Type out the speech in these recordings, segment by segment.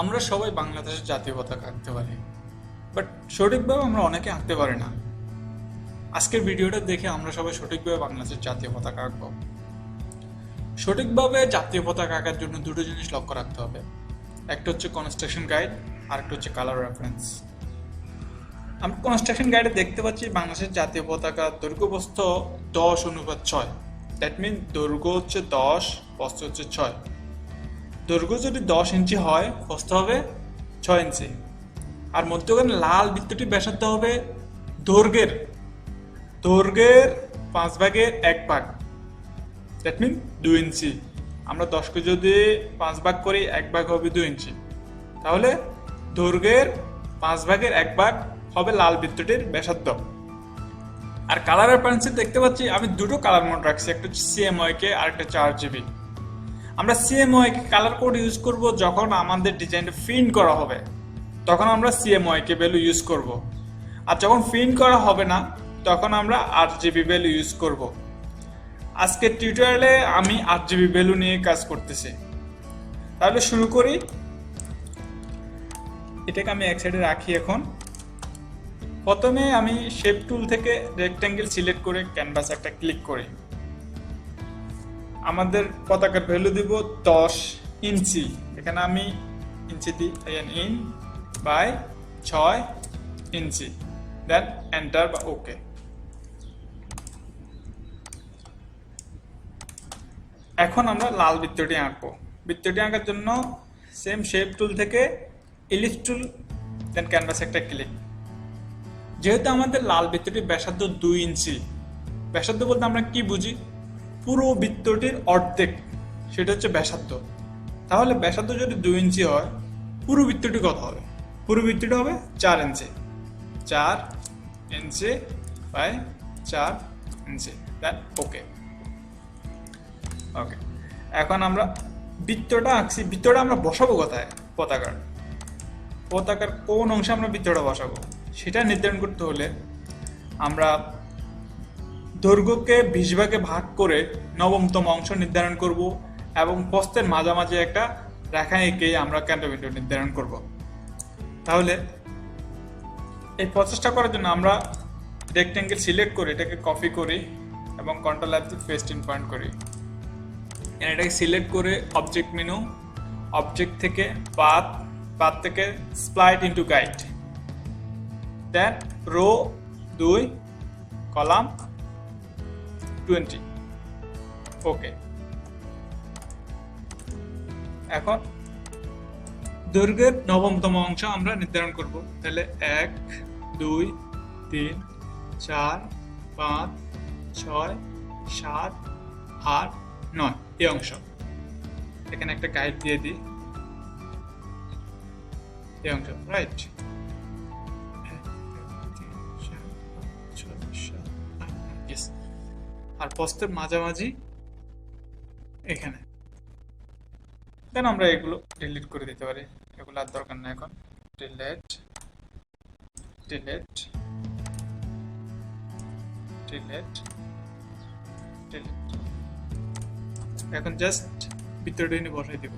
আমরা সবাই বাংলাদেশের জাতীয় পতাকা আঁকতে পারি, বাট সঠিকভাবে আমরা অনেকে আঁকতে পারি না। আজকের ভিডিওটা দেখে আমরা সবাই সঠিকভাবে বাংলাদেশের জাতীয় পতাকা আঁকবো। সঠিকভাবে জাতীয় পতাকা আঁকার জন্য দুটো জিনিস লক্ষ্য রাখতে হবে। একটা হচ্ছে কনস্ট্রাকশন গাইড, আর একটা হচ্ছে কালার রেফারেন্স। আমরা কনস্ট্রাকশন গাইডে দেখতে পাচ্ছি বাংলাদেশের জাতীয় পতাকা দৈর্ঘ্য-প্রস্থ 10:6। দ্যাট মিন দৈর্ঘ্য হচ্ছে 10, প্রস্থ হচ্ছে 6। দৈর্ঘ্য যদি 10 ইঞ্চি হয়, প্রস্থ হবে 6 ইঞ্চি। আর মধ্যখানে লাল বৃত্তটি ব্যাসার্ধ হবে দৈর্ঘ্যের 5/1 দ্যাট মিন 2 ইঞ্চি। আমরা 10কে যদি 5 ভাগ করি, 1 ভাগ হবে 2 ইঞ্চি। তাহলে দৈর্ঘ্যের 5/1 হবে লাল বৃত্তটির ব্যাসার্ধ। আর কালারের প্যান্সে দেখতে পাচ্ছি আমি দুটো কালার মোড রাখছি, একটা হচ্ছে CMYK আর একটা হচ্ছে RGB। আমরা CMYK কালার কোড ইউজ করব যখন আমাদের ডিজাইনটা প্রিন্ট করা হবে, তখন আমরা CMYK ভ্যালু ইউজ করব। আর যখন প্রিন্ট করা হবে না, তখন আমরা RGB ভ্যালু ইউজ করব। আজকের টিউটোরিয়ালে আমি RGB ভ্যালু নিয়ে কাজ করতেছি। তাহলে শুরু করি। এটাকে আমি এক সাইডে রাখি। এখন প্রথমে আমি শেপ টুল থেকে রেক্ট্যাঙ্গেল সিলেক্ট করে ক্যানভাস একটা ক্লিক করি। আমাদের পতাকার ভ্যালু দিব 10 ইঞ্চি। এখানে আমি ইঞ্চি দিই, in by 6 inch, then enter বা ওকে। এখন আমরা লাল বৃত্তটি আঁকবো। বৃত্তটি আঁকার জন্য সেম শেপ টুল থেকে ইলিপস টুল, দেন ক্যানভাস একটা ক্লিক। যেহেতু আমাদের লাল বৃত্তটির ব্যাসার্ধ 2 ইঞ্চি, ব্যাসার্ধ বলতে আমরা কি বুঝি? পুরো বৃত্তটির অর্ধেক, সেটা হচ্ছে ব্যাসার্ধ। তাহলে ব্যাসার্ধ যদি 2 ইঞ্চি হয়, পুরো বৃত্তটি কত হবে? পুরো বৃত্তটি হবে 4 ইঞ্চি। 4 ইঞ্চি বাই 4 ইঞ্চি, দেন ওকে। ওকে, এখন আমরা বৃত্তটা আঁকছি। বৃত্তটা আমরা বসাবো কোথায়? পতাকার কোন অংশে আমরা বৃত্তটা বসাবো সেটা নির্ধারণ করতে হলে আমরা দৈর্ঘ্যকে 20 ভাগে ভাগ করে 9তম অংশ নির্ধারণ করব এবং প্রস্থের মাঝামাঝি একটা রেখা এঁকে আমরা কেন্দ্রবিন্দু নির্ধারণ করব। তাহলে এই প্রসেসটা করার জন্য আমরা রেক্ট্যাঙ্গেল সিলেক্ট করে এটাকে কপি করি এবং কন্ট্রোল F দিয়ে পেস্ট ইন পয়েন্ট করি। এটাকে সিলেক্ট করে অবজেক্ট মেনু, অবজেক্ট থেকে পাথ থেকে স্প্লাইট ইনটু গাইড, দেন রো 2, কলাম 20, ওকে। এখন দৈর্ঘ্যের 9তম অংশ আমরা নির্ধারণ করব। তাহলে 1, 2, 3, 4, 5, 6, 7, 8, 9 এই অংশ। এখানে একটা গাইড দিয়ে দিই, এই অংশ, রাইট? আর প্রস্থের মাঝামাঝি এখানে। দেন আমরা এগুলো ডিলিট করে দিতে পারি, এগুলো আর দরকার না। এখন ডিলিট ডিলিট ডিলিট ডিলিট। এখন জাস্ট বৃত্তটা এনে বসাই দেব।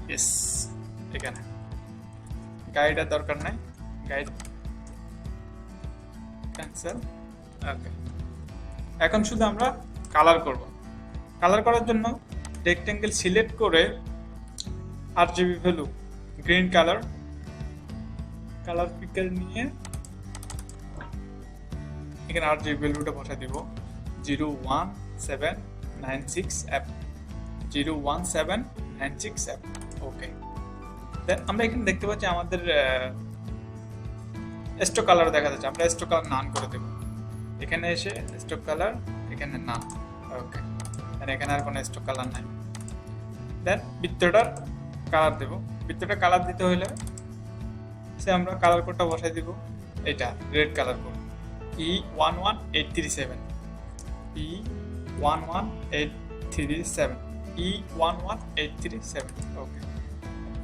ইয়েস, এখানে গাইড আর দরকার নাই, গাইড ক্যান্সেল। ওকে, এখন শুধু আমরা কালার করব। কালার করার জন্য রেক্ট্যাঙ্গেল সিলেক্ট করে RGB ভ্যালু গ্রিন কালার পিকার নিয়ে এখানে RGB ভ্যালুটা বসাই দিব 01796F 01796F, ওকে। দেন আমরা এখানে দেখতে পাচ্ছি আমাদের স্টক কালার দেখা যাচ্ছে। আমরা স্টক কালার নান করে দেব। এখানে এসে স্টক কালার, এখানে না, ওকে। দেন এখানে আর কোনো স্টক কালার নাই। দেন বৃত্তটার কালার দেব। বৃত্তটা কালার দিতে হলে সে আমরা কালার কোডটা বসাই দিব, এটা red colour code E11837 E11837 E11837, ওকে।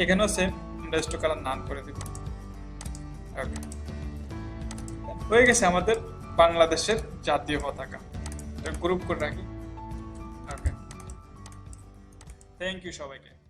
এখানেও সেম আমরা স্টক কালার নান করে দিব, ওকে। হয়ে গেছে আমাদের বাংলাদেশের জাতীয় পতাকা। গ্রুপ করে রাখি। ওকে, থ্যাংক ইউ সবাইকে।